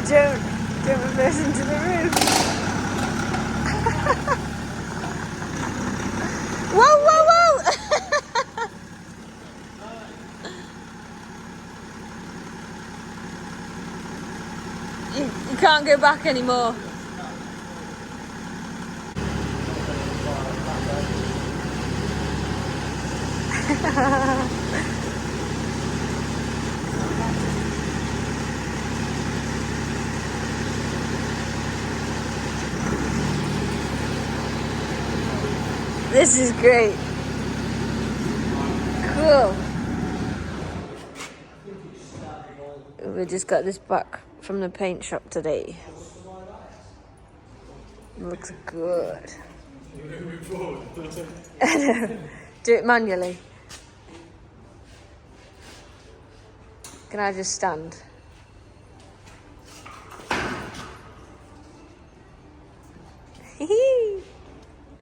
don't reverse into the roof. Whoa, whoa, whoa! You can't go back anymore. This is great. Cool. We just got this back from the paint shop today. Looks good. Do it manually. Can I just stand?